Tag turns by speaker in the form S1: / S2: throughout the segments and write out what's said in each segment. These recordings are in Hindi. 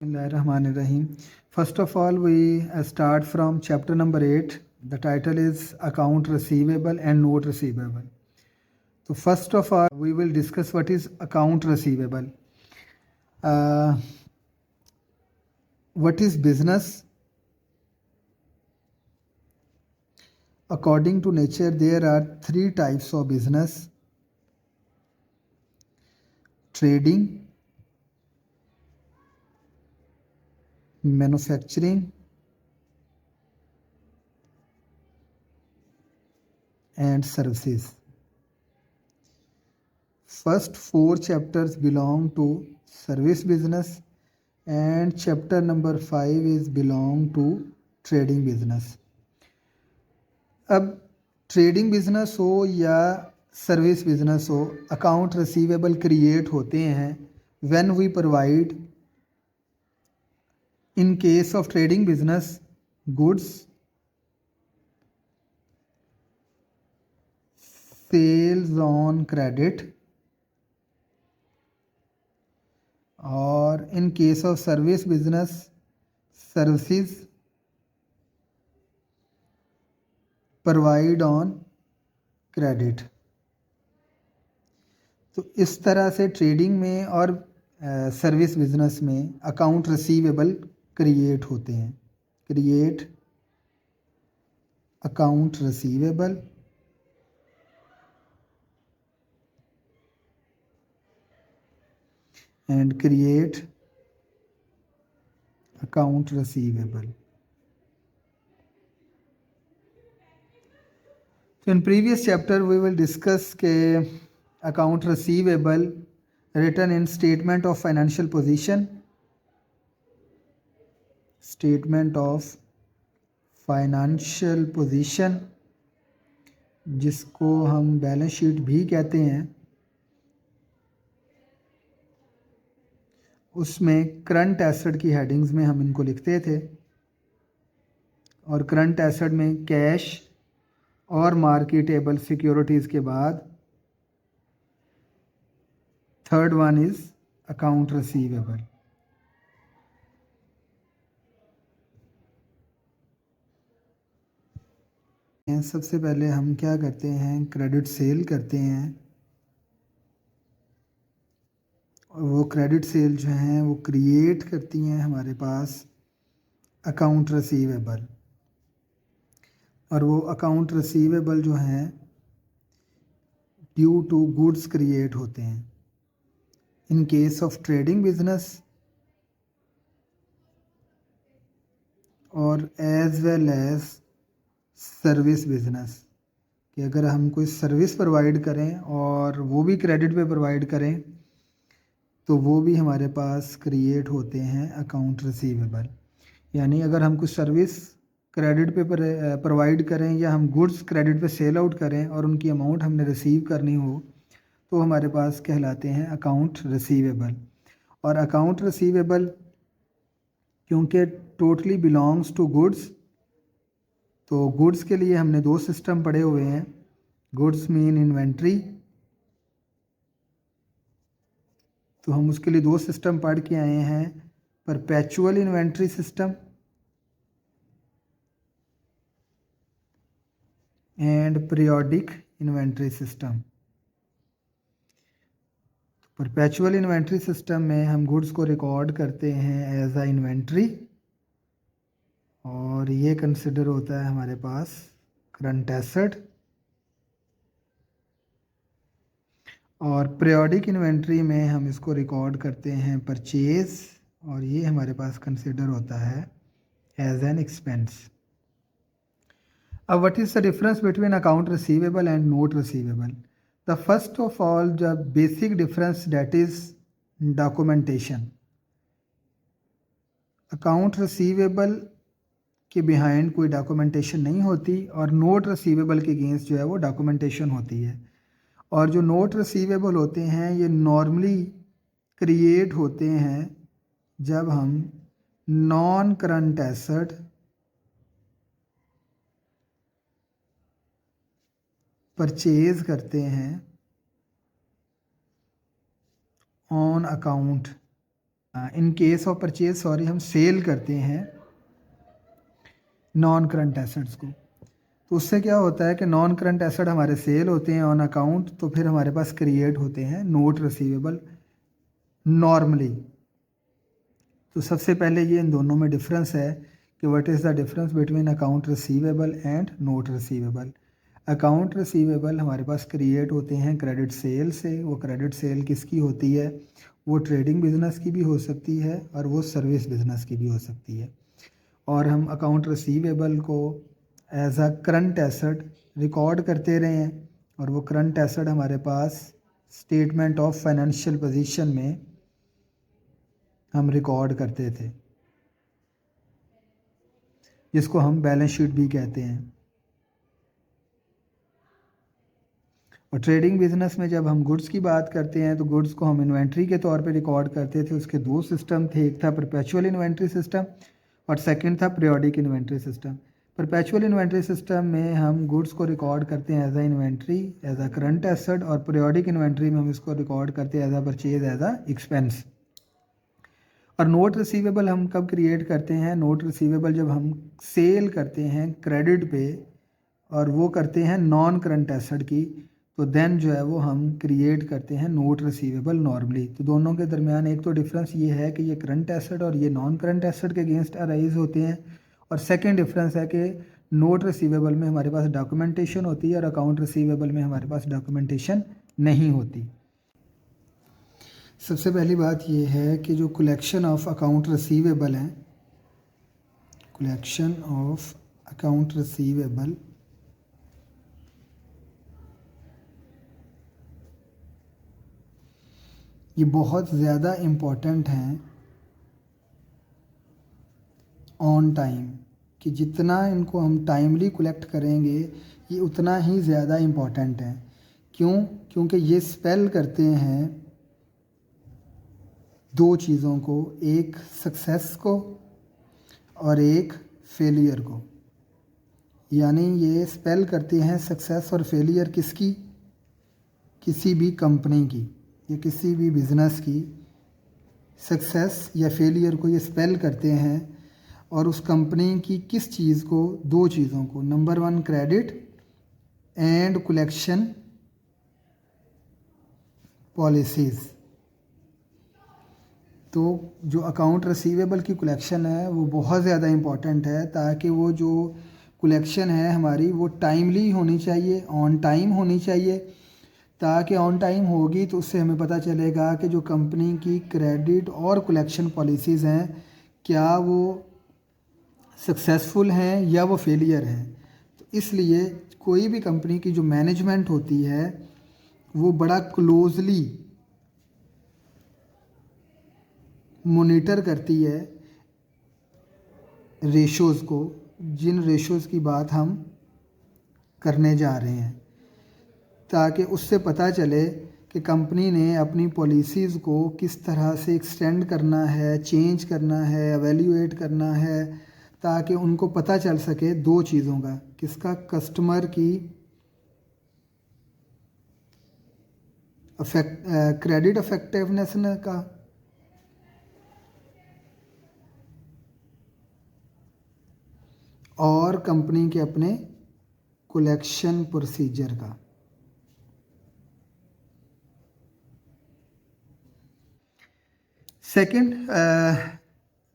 S1: Bismillahirrahmanirrahim. First of all, we start from chapter number 8. The title is Account Receivable and Note Receivable. So first of all, we will discuss what is account receivable. What is business? According to nature, there are three types of business: trading, manufacturing, and services. First four chapters belong to service business and chapter number 5 is belong to trading business. अब ट्रेडिंग बिजनेस हो या सर्विस बिजनेस हो, अकाउंट रिसीवेबल क्रिएट होते हैं when we provide, in case of trading business, goods sales on credit, और in case of service business, services provide on credit. तो इस तरह से ट्रेडिंग में और सर्विस बिजनेस में अकाउंट रिसीवेबल क्रिएट होते हैं। Create account receivable and create account receivable. So in previous chapter we will discuss के account receivable written in statement of financial position, statement of financial position जिसको हम बैलेंस शीट भी कहते हैं, उसमें करंट एसेट की हेडिंग्स में हम इनको लिखते थे, और करंट एसेट में कैश और मार्केटेबल सिक्योरिटीज़ के बाद third one is account receivable. सबसे पहले हम क्या करते हैं, क्रेडिट सेल करते हैं, और वो क्रेडिट सेल जो हैं वो क्रिएट करती हैं हमारे पास अकाउंट रिसीवेबल, और वो अकाउंट रिसीवेबल जो हैं ड्यू टू गुड्स क्रिएट होते हैं in case of trading business और as well as service business. कि अगर हम कोई सर्विस प्रोवाइड करें और वो भी क्रेडिट पे प्रोवाइड करें तो वो भी हमारे पास क्रिएट होते हैं अकाउंट रिसीवेबल। यानी अगर हम कुछ सर्विस क्रेडिट पे प्रोवाइड करें या हम गुड्स क्रेडिट पे सेल आउट करें और उनकी अमाउंट हमने रिसीव करनी हो तो हमारे पास कहलाते हैं अकाउंट रिसीवेबल। और अकाउंट रिसीवेबल क्योंकि टोटली बिलोंग्स टू गुड्स, तो गुड्स के लिए हमने दो सिस्टम पढ़े हुए हैं। गुड्स मीन इन्वेंट्री, तो हम उसके लिए दो सिस्टम पढ़ के आए हैं, perpetual inventory system and periodic inventory system. Perpetual inventory system में हम गुड्स को रिकॉर्ड करते हैं एज अ इन्वेंट्री, और ये कंसिडर होता है हमारे पास करंट एसेट। और पीरियोडिक इन्वेंट्री में हम इसको रिकॉर्ड करते हैं परचेज, और ये हमारे पास कंसिडर होता है एज एन एक्सपेंस। अब what is the difference between account receivable and note receivable? The first of all the basic difference that is documentation. Account receivable के बिहाइंड कोई डॉक्यूमेंटेशन नहीं होती, और नोट रिसीवेबल के अगेंस्ट जो है वो डॉक्यूमेंटेशन होती है। और जो नोट रिसीवेबल होते हैं ये नॉर्मली क्रिएट होते हैं जब हम नॉन करंट एसेट परचेज करते हैं on account, in case of purchase हम सेल करते हैं नॉन करंट एसेट्स को, तो उससे क्या होता है कि नॉन करंट एसेट हमारे सेल होते हैं ऑन अकाउंट, तो फिर हमारे पास क्रिएट होते हैं नोट रिसीवेबल नॉर्मली। तो सबसे पहले ये इन दोनों में डिफरेंस है कि what is the difference between account receivable and note receivable. Account receivable हमारे पास क्रिएट होते हैं क्रेडिट सेल से। वो क्रेडिट सेल किसकी होती है? वो ट्रेडिंग बिजनेस की भी हो सकती है और वो सर्विस बिजनेस की भी हो सकती है। और हम अकाउंट रिसीवेबल को as a current asset record करते रहे हैं, और वो करंट एसेट हमारे पास स्टेटमेंट ऑफ फाइनेंशियल पोजीशन में हम रिकॉर्ड करते थे, जिसको हम बैलेंस शीट भी कहते हैं। और ट्रेडिंग बिजनेस में जब हम गुड्स की बात करते हैं तो गुड्स को हम इन्वेंट्री के तौर पे रिकॉर्ड करते थे। उसके दो सिस्टम थे, एक था परपेचुअल इन्वेंट्री सिस्टम और सेकंड था periodic inventory system. Perpetual inventory system में हम गुड्स को रिकॉर्ड करते हैं as a inventory, as a current asset, और पीरियोडिक इन्वेंट्री में हम इसको रिकॉर्ड करते हैं as a purchase, as a expense. और नोट रिसीवेबल हम कब क्रिएट करते हैं? नोट रिसीवेबल जब हम सेल करते हैं क्रेडिट पे और वो करते हैं नॉन करंट एसेट की, तो देन जो है वो हम क्रिएट करते हैं नोट रिसीवेबल नॉर्मली। तो दोनों के दरमियान एक तो डिफरेंस ये है कि ये करंट एसेट और ये नॉन करंट एसेट के अगेंस्ट अराइज होते हैं, और सेकंड डिफरेंस है कि नोट रिसीवेबल में हमारे पास डॉक्यूमेंटेशन होती है और अकाउंट रिसीवेबल में हमारे पास डॉक्यूमेंटेशन नहीं होती। सबसे पहली बात ये है कि जो कलेक्शन ऑफ अकाउंट रिसीवेबल है, कलेक्शन ऑफ अकाउंट रिसीवेबल ये बहुत ज़्यादा इम्पॉर्टेंट हैं ऑन टाइम, कि जितना इनको हम टाइमली कलेक्ट करेंगे ये उतना ही ज़्यादा इम्पॉर्टेंट है। क्यों? क्योंकि ये स्पेल करते हैं दो चीज़ों को, एक सक्सेस को और एक फेलियर को। यानी ये स्पेल करते हैं सक्सेस और फेलियर किसकी? किसी भी कंपनी की या किसी भी बिज़नेस की सक्सेस या फेलियर को ये स्पेल करते हैं। और उस कंपनी की किस चीज़ को? दो चीज़ों को, number one credit and collection policies. तो जो अकाउंट रिसीवेबल की कलेक्शन है वो बहुत ज़्यादा इम्पॉर्टेंट है, ताकि वो जो कलेक्शन है हमारी वो टाइमली होनी चाहिए, ऑन टाइम होनी चाहिए। ताकि ऑन टाइम होगी तो उससे हमें पता चलेगा कि जो कंपनी की क्रेडिट और कलेक्शन पॉलिसीज़ हैं क्या वो सक्सेसफुल हैं या वो फेलियर हैं। तो इसलिए कोई भी कंपनी की जो मैनेजमेंट होती है वो बड़ा क्लोजली मॉनिटर करती है रेशोज़ को, जिन रेशोज़ की बात हम करने जा रहे हैं, ताकि उससे पता चले कि कंपनी ने अपनी पॉलिसीज़ को किस तरह से एक्सटेंड करना है, चेंज करना है, एवेल्यूएट करना है, ताकि उनको पता चल सके दो चीज़ों का, किसका? कस्टमर की क्रेडिट इफेक्टिवनेस का और कंपनी के अपने कलेक्शन प्रोसीजर का। सेकंड,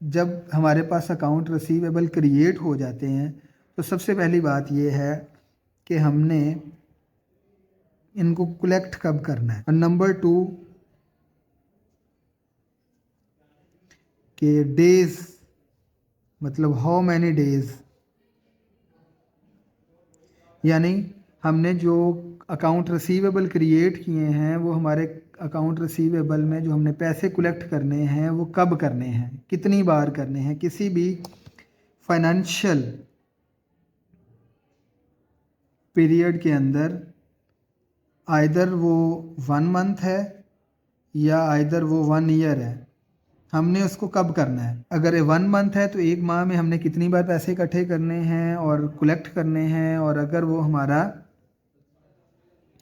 S1: जब हमारे पास अकाउंट रिसीवेबल क्रिएट हो जाते हैं तो सबसे पहली बात यह है कि हमने इनको कलेक्ट कब करना है। और नंबर टू कि डेज, मतलब हाउ मैनी डेज, यानी हमने जो अकाउंट रिसीवेबल क्रिएट किए हैं वो हमारे अकाउंट रिसीवेबल में जो हमने पैसे कलेक्ट करने हैं वो कब करने हैं, कितनी बार करने हैं। किसी भी फाइनेंशियल पीरियड के अंदर आइदर वो 1 मंथ है या आइदर वो 1 ईयर है, हमने उसको कब करना है। अगर ये 1 मंथ है तो 1 माह में हमने कितनी बार पैसे इकट्ठे करने हैं और कलेक्ट करने हैं, और अगर वो हमारा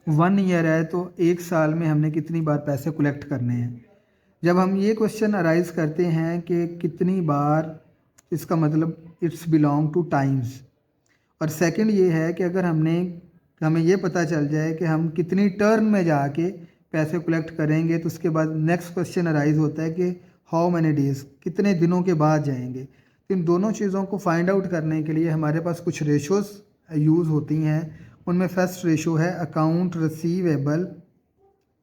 S1: 1 ईयर है तो 1 साल में हमने कितनी बार पैसे कलेक्ट करने हैं। जब हम ये क्वेश्चन अराइज करते हैं कि कितनी बार, इसका मतलब इट्स बिलोंग टू टाइम्स। और सेकंड ये है कि अगर हमें ये पता चल जाए कि हम कितनी टर्न में जाके पैसे कलेक्ट करेंगे, तो उसके बाद नेक्स्ट क्वेश्चन अराइज होता है कि हाउ मैनी डेज, कितने दिनों के बाद जाएंगे। तो इन दोनों चीज़ों को फाइंड आउट करने के लिए हमारे पास कुछ रेशोज़ यूज़ होती हैं। उनमें फर्स्ट रेशो है अकाउंट रिसीवेबल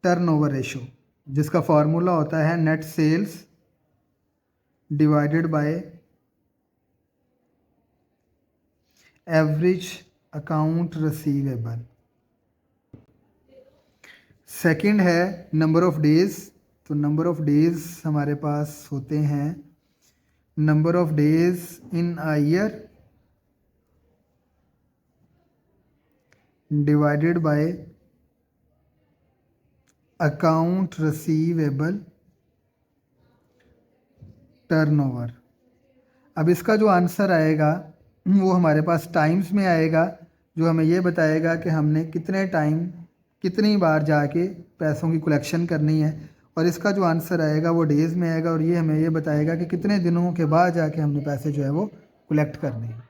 S1: टर्नओवर रेशो, जिसका फार्मूला होता है net sales divided by average account receivable. Second है नंबर ऑफ डेज। तो नंबर ऑफ डेज हमारे पास होते हैं number of days in a year divided by account receivable turnover. अब इसका जो आंसर आएगा वो हमारे पास टाइम्स में आएगा, जो हमें ये बताएगा कि हमने कितनी बार जाके पैसों की कलेक्शन करनी है। और इसका जो आंसर आएगा वो डेज़ में आएगा, और ये हमें ये बताएगा कि कितने दिनों के बाद जाके हमने पैसे जो है वो कलेक्ट करने हैं।